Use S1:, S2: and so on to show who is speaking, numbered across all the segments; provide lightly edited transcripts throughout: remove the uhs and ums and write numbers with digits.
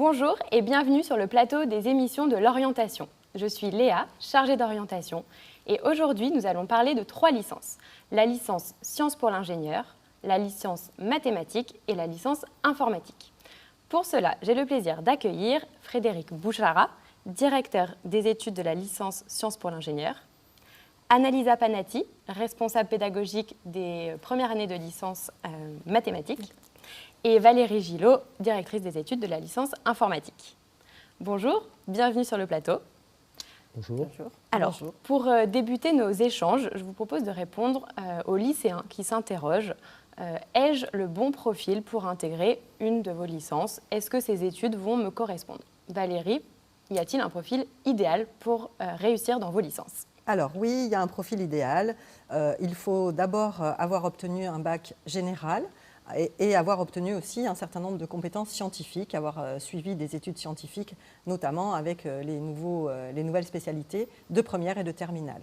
S1: Bonjour et bienvenue sur le plateau des émissions de l'orientation. Je suis Léa, chargée d'orientation, et aujourd'hui nous allons parler de 3 licences. La licence Sciences pour l'ingénieur, la licence mathématiques et la licence informatique. Pour cela, j'ai le plaisir d'accueillir Frédéric Bouchara, directeur des études de la licence Sciences pour l'ingénieur, Annalisa Panatti, responsable pédagogique des premières années de licence mathématiques, et Valérie Gillot, directrice des études de la licence informatique. Bonjour, bienvenue sur le plateau.
S2: Bonjour.
S1: Alors, pour débuter nos échanges, je vous propose de répondre aux lycéens qui s'interrogent. Ai-je le bon profil pour intégrer une de vos licences? Est-ce que ces études vont me correspondre? Valérie, y a-t-il un profil idéal pour réussir dans vos licences?
S3: Alors oui, il y a un profil idéal. Il faut d'abord avoir obtenu un bac général et avoir obtenu aussi un certain nombre de compétences scientifiques, avoir suivi des études scientifiques, notamment avec les nouvelles spécialités de première et de terminale.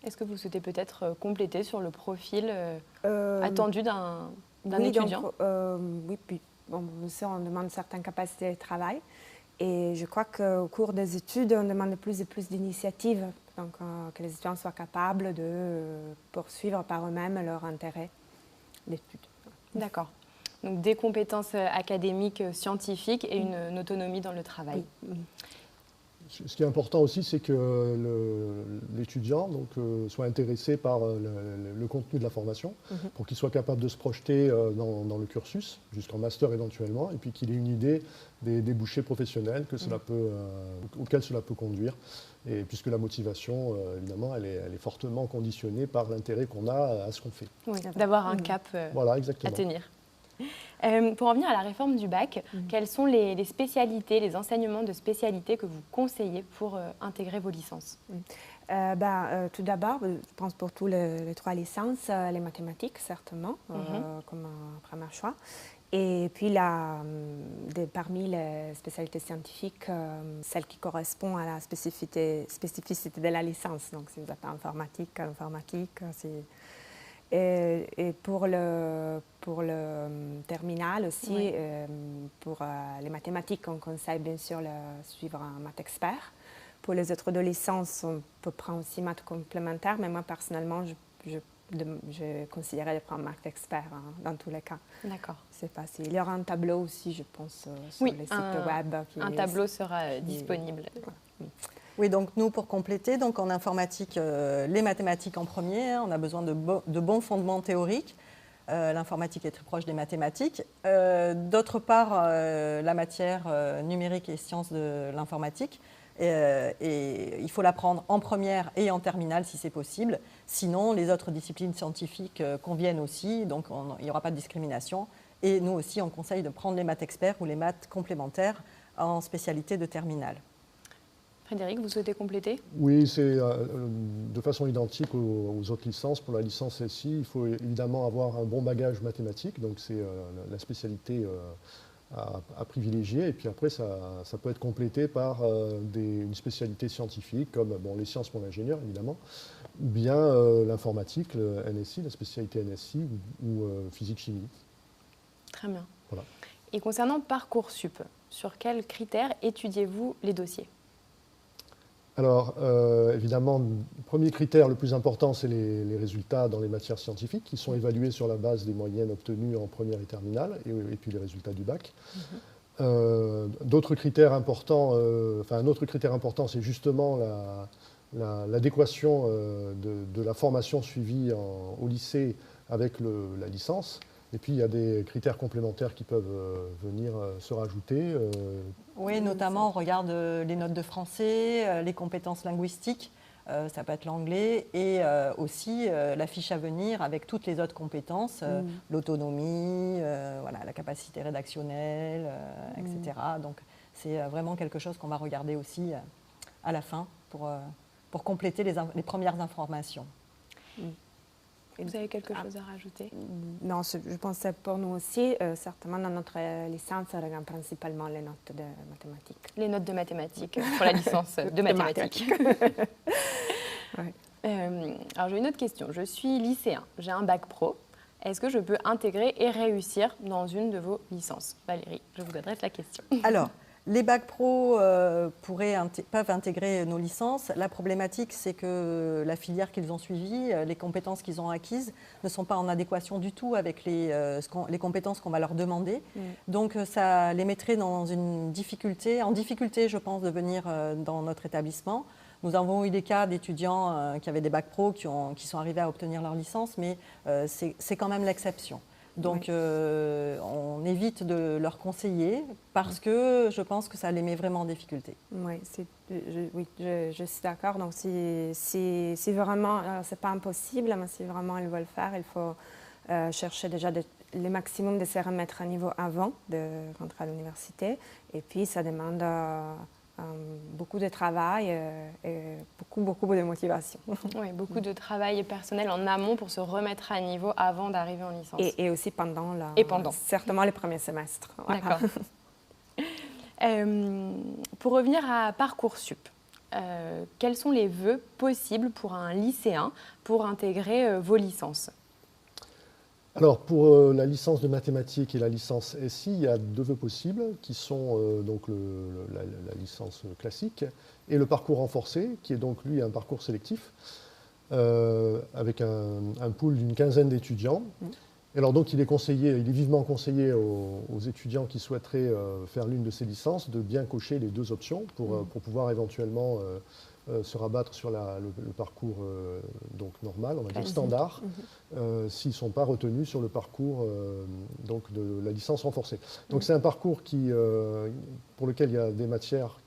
S1: Est-ce que vous souhaitez peut-être compléter sur le profil attendu d'un étudiant?
S4: Oui, puis on demande certaines capacités de travail. Et je crois qu'au cours des études, on demande de plus et plus d'initiatives, donc que les étudiants soient capables de poursuivre par eux-mêmes leur intérêt d'études. D'accord.
S1: Donc des compétences académiques, scientifiques et une autonomie dans le travail.
S4: Oui.
S2: Ce qui est important aussi, c'est que l'étudiant soit intéressé par le contenu de la formation, pour qu'il soit capable de se projeter dans le cursus, jusqu'en master éventuellement, et puis qu'il ait une idée des débouchés professionnels auxquels cela peut conduire. Et puisque la motivation, évidemment, elle est fortement conditionnée par l'intérêt qu'on a à ce qu'on fait.
S1: Oui, d'avoir un cap à tenir. Pour en venir à la réforme du bac, quelles sont les spécialités, les enseignements de spécialité que vous conseillez pour intégrer vos licences?
S4: Tout d'abord, je pense pour tous les 3 licences, les mathématiques, certainement, comme premier choix. Et puis, parmi les spécialités scientifiques, celle qui correspond à la spécificité de la licence. Donc, si vous êtes informatique, et pour le terminal aussi, pour les mathématiques, on conseille bien sûr suivre un maths expert. Pour les autres 2 licences, on peut prendre aussi maths complémentaire, mais moi personnellement, je considérais de prendre maths expert dans tous les cas.
S1: D'accord.
S4: C'est facile. Il y aura un tableau aussi, je pense, sur les sites web.
S1: Un tableau sera disponible.
S3: Oui, donc nous, pour compléter, donc en informatique, les mathématiques en premier, on a besoin de bons fondements théoriques. L'informatique est très proche des mathématiques. D'autre part, la matière numérique et sciences de l'informatique, et il faut l'apprendre en première et en terminale si c'est possible. Sinon, les autres disciplines scientifiques conviennent aussi, donc il n'y aura pas de discrimination. Et nous aussi, on conseille de prendre les maths experts ou les maths complémentaires en spécialité de terminale.
S1: Frédéric, vous souhaitez compléter?
S2: Oui, c'est de façon identique aux autres licences. Pour la licence SI, il faut évidemment avoir un bon bagage mathématique, donc c'est la spécialité à privilégier. Et puis après, ça peut être complété par une spécialité scientifique, comme les sciences pour l'ingénieur, évidemment, ou bien l'informatique, le NSI, la spécialité NSI, ou physique-chimie.
S1: Très bien.
S2: Voilà.
S1: Et concernant Parcoursup, sur quels critères étudiez-vous les dossiers?
S2: Alors, évidemment, le premier critère le plus important, c'est les résultats dans les matières scientifiques qui sont évalués sur la base des moyennes obtenues en première et terminale, et puis les résultats du bac. D'autres critères importants, un autre critère important, c'est justement l'adéquation de la formation suivie au lycée avec la licence. Et puis, il y a des critères complémentaires qui peuvent venir se rajouter.
S3: Oui, notamment, on regarde les notes de français, les compétences linguistiques, ça peut être l'anglais, et aussi la fiche à venir avec toutes les autres compétences, l'autonomie, la capacité rédactionnelle, etc. Donc, c'est vraiment quelque chose qu'on va regarder aussi à la fin pour compléter les premières informations.
S1: Vous avez quelque chose à rajouter?
S4: Non, je pense que pour nous aussi, certainement dans notre licence, on regarde principalement les notes de mathématiques.
S1: Les notes de mathématiques pour la licence de mathématiques. Alors j'ai une autre question. Je suis lycéen, j'ai un bac pro. est-ce que je peux intégrer et réussir dans une de vos licences? Valérie, je vous adresse la question.
S3: Alors, les bacs pro peuvent intégrer nos licences. La problématique, c'est que la filière qu'ils ont suivie, les compétences qu'ils ont acquises ne sont pas en adéquation du tout avec les compétences qu'on va leur demander. Donc, ça les mettrait dans en difficulté, je pense, de venir dans notre établissement. Nous avons eu des cas d'étudiants qui avaient des bacs pro qui sont arrivés à obtenir leur licence, mais c'est quand même l'exception. Donc, on évite de leur conseiller parce que je pense que ça les met vraiment en difficulté.
S4: Oui, je suis d'accord. Donc, si vraiment, c'est pas impossible, mais si vraiment ils veulent faire, il faut chercher déjà le maximum de se remettre à niveau avant de rentrer à l'université. Et puis, ça demande beaucoup de travail et beaucoup de motivation.
S1: Oui, beaucoup de travail personnel en amont pour se remettre à niveau avant d'arriver en licence.
S4: Et aussi pendant, certainement les premiers semestres. Voilà.
S1: D'accord. Pour revenir à Parcoursup, quels sont les vœux possibles pour un lycéen pour intégrer vos licences?
S2: Alors, pour la licence de mathématiques et la licence SI, il y a 2 vœux possibles qui sont donc la licence classique et le parcours renforcé, qui est donc lui un parcours sélectif avec un pool d'une 15aine d'étudiants. Et alors donc il est vivement conseillé aux étudiants qui souhaiteraient faire l'une de ces licences de bien cocher les 2 options pour pouvoir éventuellement se rabattre sur le parcours donc normal, on va dire standard, s'ils ne sont pas retenus sur le parcours donc de la licence renforcée. Donc c'est un parcours pour lequel il y a des matières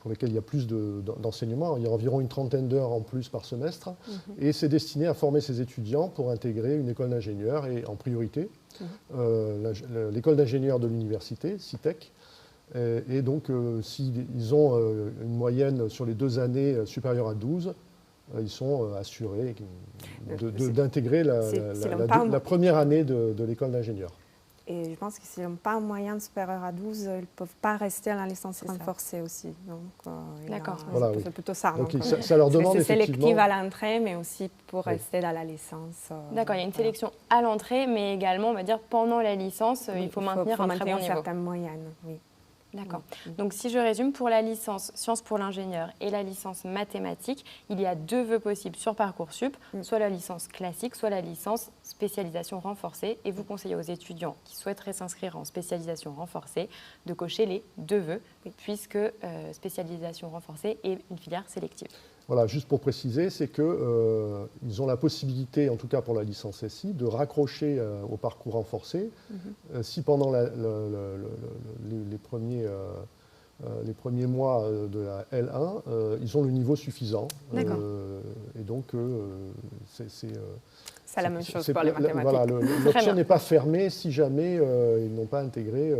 S2: pour lesquelles il y a plus d'enseignement. Il y a environ une 30aine d'heures en plus par semestre, et c'est destiné à former ces étudiants pour intégrer une école d'ingénieurs, et en priorité l'école d'ingénieurs de l'université, CITEC. Et donc, s'ils ont une moyenne sur les 2 années supérieure à 12, ils sont assurés d'intégrer la première année de l'école d'ingénieur.
S4: Et je pense que s'ils n'ont pas un moyen supérieur à 12, ils ne peuvent pas rester à la licence renforcée aussi.
S1: D'accord.
S2: Voilà,
S4: c'est plutôt ça.
S2: Donc, ça leur demande
S4: c'est
S2: effectivement...
S4: sélectif à l'entrée, mais aussi pour rester dans la licence.
S1: D'accord, il y a une sélection à l'entrée, mais également, on va dire, pendant la licence, il faut maintenir un très bon niveau.
S4: Certaines moyennes, oui.
S1: D'accord. Donc, si je résume, pour la licence Sciences pour l'ingénieur et la licence mathématiques, il y a 2 vœux possibles sur Parcoursup, soit la licence classique, soit la licence spécialisation renforcée. Et vous conseillez aux étudiants qui souhaiteraient s'inscrire en spécialisation renforcée de cocher les 2 vœux, puisque spécialisation renforcée est une filière sélective.
S2: Voilà, juste pour préciser, c'est qu'ils ont la possibilité, en tout cas pour la licence SI, de raccrocher au parcours renforcé si pendant les premiers mois de la L1, ils ont le niveau suffisant. Et donc,
S4: c'est la même chose pour les mathématiques.
S2: Voilà, l'option n'est pas fermée si jamais ils n'ont pas intégré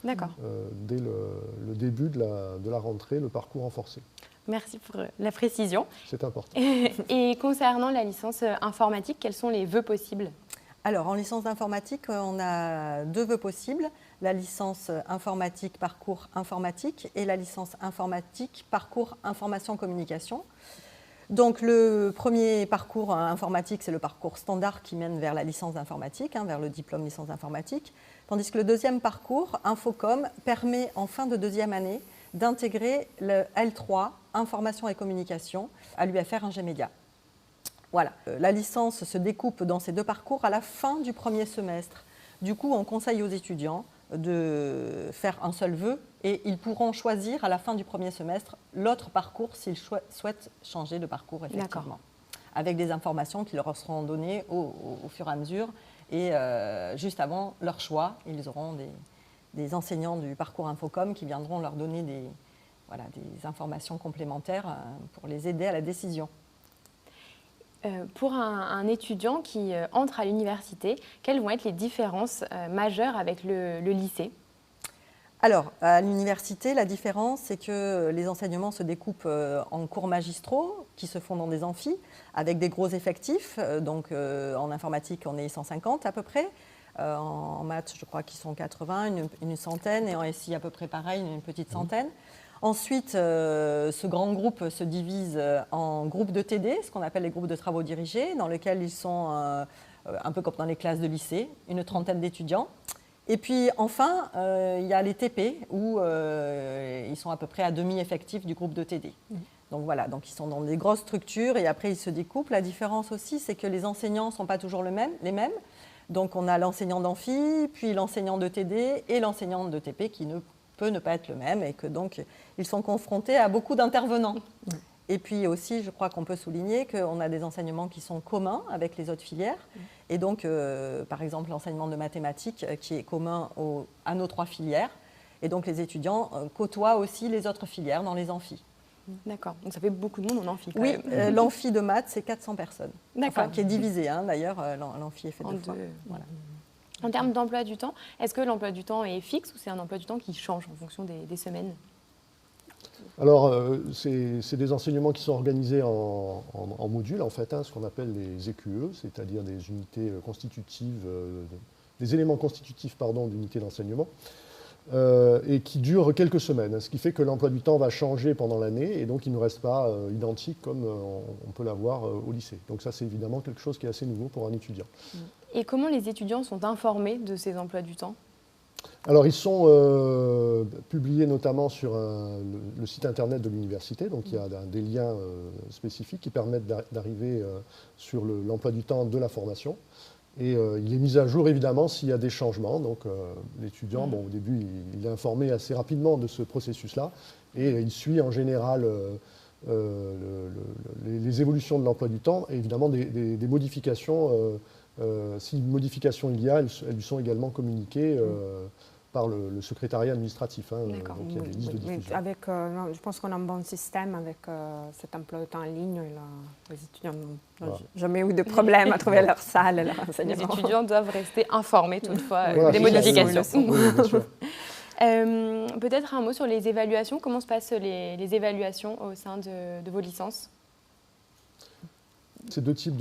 S2: dès le début de la rentrée le parcours renforcé.
S1: Merci pour la précision.
S2: C'est important.
S1: Et concernant la licence informatique, quels sont les vœux possibles?
S3: Alors, en licence d'informatique, on a 2 vœux possibles. La licence informatique parcours informatique et la licence informatique parcours information-communication. Donc, le premier parcours informatique, c'est le parcours standard qui mène vers la licence d'informatique, vers le diplôme licence d'informatique. Tandis que le deuxième parcours, Infocom, permet en fin de 2e année d'intégrer le L3, information et communication, à l'UFR Ingémédia. Voilà. La licence se découpe dans ces 2 parcours à la fin du 1er semestre. Du coup, on conseille aux étudiants de faire un seul vœu et ils pourront choisir à la fin du 1er semestre l'autre parcours s'ils souhaitent changer de parcours, effectivement. Avec des informations qui leur seront données au fur et à mesure. Et juste avant leur choix, ils auront des enseignants du parcours Infocom qui viendront leur donner des informations complémentaires pour les aider à la décision.
S1: Pour un étudiant qui entre à l'université, quelles vont être les différences majeures avec le lycée?
S3: Alors, à l'université, la différence, c'est que les enseignements se découpent en cours magistraux qui se font dans des amphis avec des gros effectifs. Donc, en informatique, on est 150 à peu près. En maths, je crois qu'ils sont 80, une centaine, et en SI à peu près pareil, une petite centaine. Ensuite, ce grand groupe se divise en groupes de TD, ce qu'on appelle les groupes de travaux dirigés, dans lesquels ils sont un peu comme dans les classes de lycée, une trentaine d'étudiants. Et puis enfin, il y a les TP, où ils sont à peu près à demi-effectif du groupe de TD. Donc voilà, donc ils sont dans des grosses structures et après ils se découpent. La différence aussi, c'est que les enseignants ne sont pas toujours les mêmes. Donc on a l'enseignant d'amphi, puis l'enseignant de TD et l'enseignant de TP qui ne peut ne pas être le même et que donc ils sont confrontés à beaucoup d'intervenants. Et puis aussi, je crois qu'on peut souligner qu'on a des enseignements qui sont communs avec les autres filières. Et donc, par exemple, l'enseignement de mathématiques qui est commun à nos 3 filières. Et donc, les étudiants côtoient aussi les autres filières dans les amphis.
S1: D'accord, donc ça fait beaucoup de monde en amphi quand
S3: Oui,
S1: même.
S3: l'amphi de maths, c'est 400 personnes.
S1: D'accord.
S3: Enfin, qui est divisé, hein, d'ailleurs, l'amphi est fait
S1: En
S3: 2 fois.
S1: deux.
S3: Voilà.
S1: En termes d'emploi du temps, est-ce que l'emploi du temps est fixe ou c'est un emploi du temps qui change en fonction des semaines?
S2: Alors, c'est des enseignements qui sont organisés en modules, en fait, hein, ce qu'on appelle les EQE, c'est-à-dire des unités constitutives, des éléments constitutifs, pardon, d'unités d'enseignement, et qui durent quelques semaines, ce qui fait que l'emploi du temps va changer pendant l'année, et donc il ne reste pas identique comme on peut l'avoir au lycée. Donc ça, c'est évidemment quelque chose qui est assez nouveau pour un étudiant.
S1: Et comment les étudiants sont informés de ces emplois du temps?
S2: Alors, ils sont publiés notamment sur le site internet de l'université, donc il y a des liens spécifiques qui permettent d'arriver sur l'emploi du temps de la formation. Et il est mis à jour évidemment s'il y a des changements. Donc l'étudiant, bon, au début, il est informé assez rapidement de ce processus-là et il suit en général les évolutions de l'emploi du temps et évidemment des modifications. Si une modification il y a, elles lui sont également communiquées par le secrétariat administratif. Hein, donc il y a des listes de diffusion.
S4: Non, je pense qu'on a un bon système avec cet emploi de temps en ligne. Les étudiants n'ont jamais eu de problème à trouver leur salle, leur enseignement.
S1: Les étudiants doivent rester informés toutefois
S2: Voilà,
S1: des
S2: c'est
S1: modifications.
S2: ça, oui, bien sûr.
S1: Peut-être un mot sur les évaluations. Comment se passent les évaluations au sein de vos licences?
S2: C'est 2 types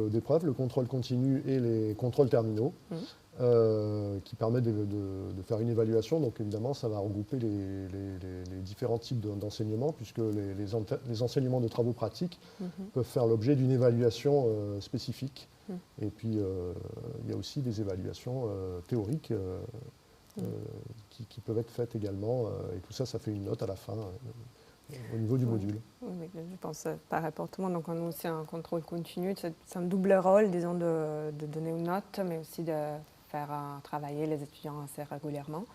S2: d'épreuves, le contrôle continu et les contrôles terminaux, qui permettent de faire une évaluation. Donc évidemment, ça va regrouper les différents types d'enseignements, puisque les enseignements de travaux pratiques peuvent faire l'objet d'une évaluation spécifique. Et puis, il y a aussi des évaluations théoriques qui peuvent être faites également. Et tout ça, ça fait une note à la fin. Au niveau du module.
S4: Oui, je pense par rapport à tout le monde. Donc, on a aussi un contrôle continu. C'est un double rôle, disons, de donner une note, mais aussi de faire travailler les étudiants assez régulièrement.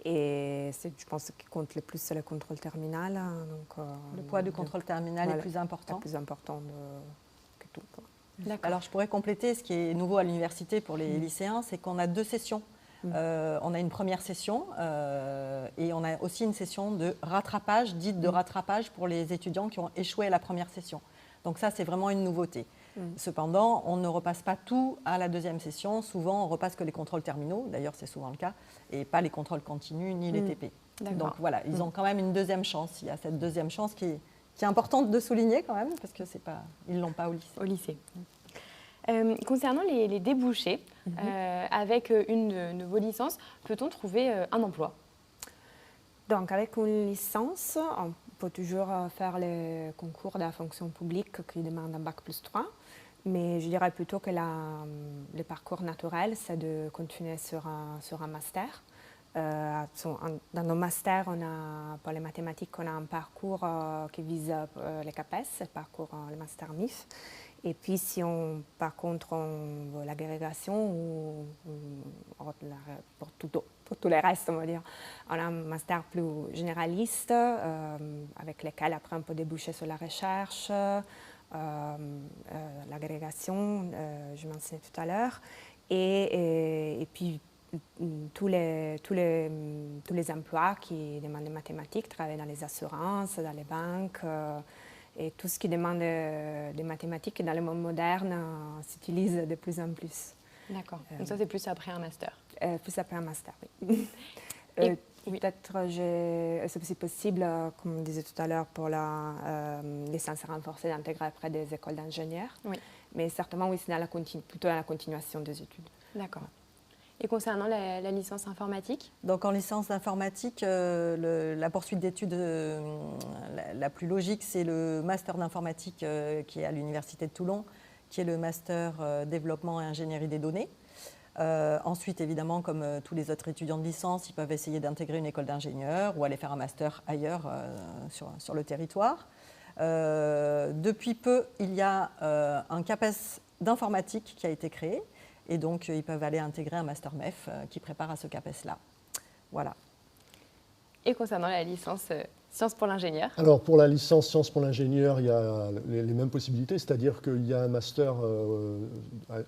S4: Et je pense ce qui compte le plus, c'est le contrôle terminal. Donc,
S3: le poids du contrôle terminal est plus important.
S4: Plus important que tout.
S3: Alors, je pourrais compléter ce qui est nouveau à l'université pour les lycéens, c'est qu'on a 2 sessions. On a une première session et on a aussi une session de rattrapage, dite de rattrapage pour les étudiants qui ont échoué à la première session. Donc ça, c'est vraiment une nouveauté. Cependant, on ne repasse pas tout à la 2e session. Souvent, on repasse que les contrôles terminaux, d'ailleurs c'est souvent le cas, et pas les contrôles continus ni les TP. Donc voilà, ils ont quand même une 2e chance. Il y a cette 2e chance qui est importante de souligner quand même, parce qu'ils ne l'ont pas au lycée.
S1: Concernant les débouchés, avec une de vos licences, peut-on trouver un emploi?
S4: Donc, avec une licence, on peut toujours faire les concours de la fonction publique qui demandent un bac+3. Mais je dirais plutôt que le parcours naturel, c'est de continuer sur un master. Dans nos masters, pour les mathématiques, on a un parcours qui vise les CAPES, le master MIF. Et puis, si par contre, on veut l'agrégation ou pour tout le reste, on va dire, on a un master plus généraliste avec lequel après on peut déboucher sur la recherche, l'agrégation, je mentionnais tout à l'heure, et puis tous les emplois qui demandent des mathématiques, travailler dans les assurances, dans les banques, et tout ce qui demande des mathématiques dans le monde moderne s'utilise de plus en plus.
S1: D'accord. Donc ça, c'est plus après un master.
S4: Plus après un master, oui. Peut-être, c'est aussi possible, comme on disait tout à l'heure, pour la licence renforcée d'intégrer après des écoles d'ingénieurs. Oui. Mais certainement, oui, c'est plutôt dans la continuation des études.
S1: D'accord. Et concernant la licence informatique?
S3: Donc en licence d'informatique, la poursuite d'études la plus logique, c'est le master d'informatique qui est à l'Université de Toulon, qui est le master développement et ingénierie des données. Ensuite, évidemment, comme tous les autres étudiants de licence, ils peuvent essayer d'intégrer une école d'ingénieur ou aller faire un master ailleurs sur le territoire. Depuis peu, il y a un CAPES d'informatique qui a été créé et donc ils peuvent aller intégrer un master MEF qui prépare à ce CAPES-là. Voilà.
S1: Et concernant la licence Sciences pour l'ingénieur?
S2: Alors pour la licence Sciences pour l'ingénieur, il y a les mêmes possibilités, c'est-à-dire qu'il y a un master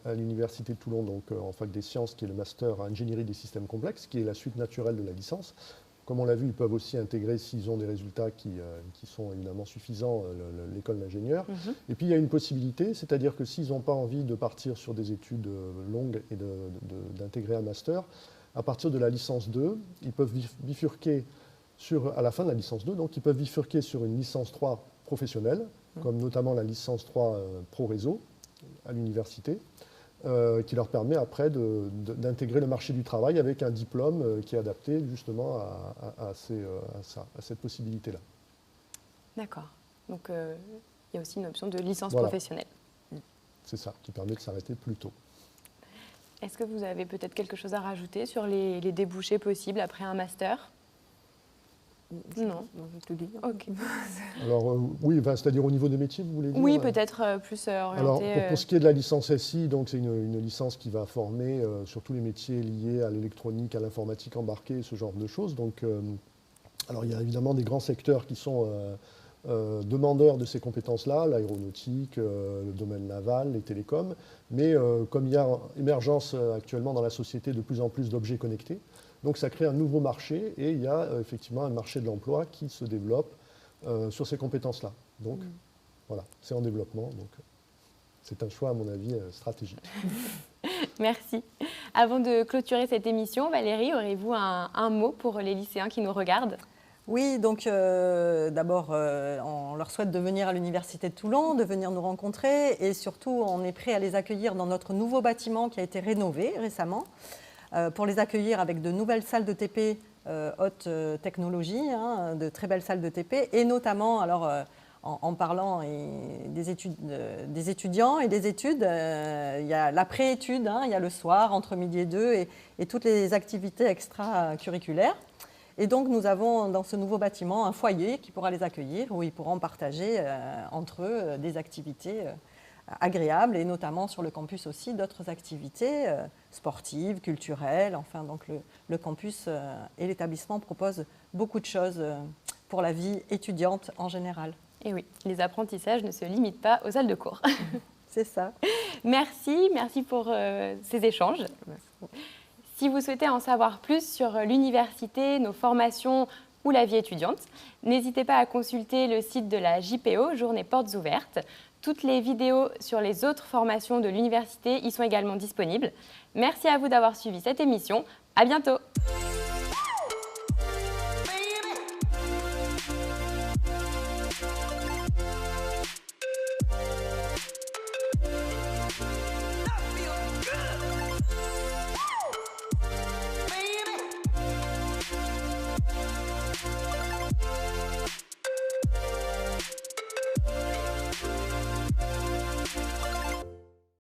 S2: à l'Université de Toulon, donc en fac des sciences, qui est le master ingénierie des systèmes complexes, qui est la suite naturelle de la licence. Comme on l'a vu, ils peuvent aussi intégrer, s'ils ont des résultats qui sont évidemment suffisants, l'école d'ingénieur. Et puis il y a une possibilité, c'est-à-dire que s'ils n'ont pas envie de partir sur des études longues et d'intégrer un master, à partir de la licence 2, ils peuvent bifurquer à la fin de la licence 2, donc ils peuvent bifurquer sur une licence 3 professionnelle, comme notamment la licence 3 Pro Réseau à l'université, qui leur permet après d'intégrer le marché du travail avec un diplôme qui est adapté justement à cette possibilité-là.
S1: D'accord. Donc il y a aussi une option de licence
S2: Voilà.
S1: professionnelle.
S2: C'est ça, qui permet de s'arrêter plus tôt.
S1: Est-ce que vous avez peut-être quelque chose à rajouter sur les débouchés possibles après un master? Non.
S4: Tout dit.
S1: Ok.
S2: Alors oui, c'est-à-dire au niveau des métiers, vous voulez dire?
S1: Oui, peut-être plus orienté.
S2: Alors pour ce qui est de la licence SI, donc c'est une licence qui va former sur tous les métiers liés à l'électronique, à l'informatique embarquée, ce genre de choses. Donc, alors il y a évidemment des grands secteurs qui sont demandeurs de ces compétences-là, l'aéronautique, le domaine naval, les télécoms. Mais comme il y a émergence actuellement dans la société de plus en plus d'objets connectés, donc ça crée un nouveau marché et il y a effectivement un marché de l'emploi qui se développe sur ces compétences-là. Donc voilà, c'est en développement. Donc c'est un choix, à mon avis, stratégique.
S1: Merci. Avant de clôturer cette émission, Valérie, aurez-vous un mot pour les lycéens qui nous regardent?
S3: Oui, donc d'abord, on leur souhaite de venir à l'Université de Toulon, de venir nous rencontrer et surtout, on est prêt à les accueillir dans notre nouveau bâtiment qui a été rénové récemment. Pour les accueillir avec de nouvelles salles de TP haute technologie, de très belles salles de TP, et notamment, alors, en parlant des étudiants et des études, il y a la pré-étude, il y a le soir, entre midi et 2, et toutes les activités extracurriculaires. Et donc, nous avons dans ce nouveau bâtiment un foyer qui pourra les accueillir, où ils pourront partager entre eux des activités agréables et notamment sur le campus aussi d'autres activités sportives, culturelles. Enfin, donc le campus et l'établissement proposent beaucoup de choses pour la vie étudiante en général.
S1: Et oui, les apprentissages ne se limitent pas aux salles de cours.
S3: C'est ça.
S1: Merci pour ces échanges. Merci. Si vous souhaitez en savoir plus sur l'université, nos formations ou la vie étudiante, n'hésitez pas à consulter le site de la JPO, Journée Portes Ouvertes. Toutes les vidéos sur les autres formations de l'université y sont également disponibles. Merci à vous d'avoir suivi cette émission. À bientôt.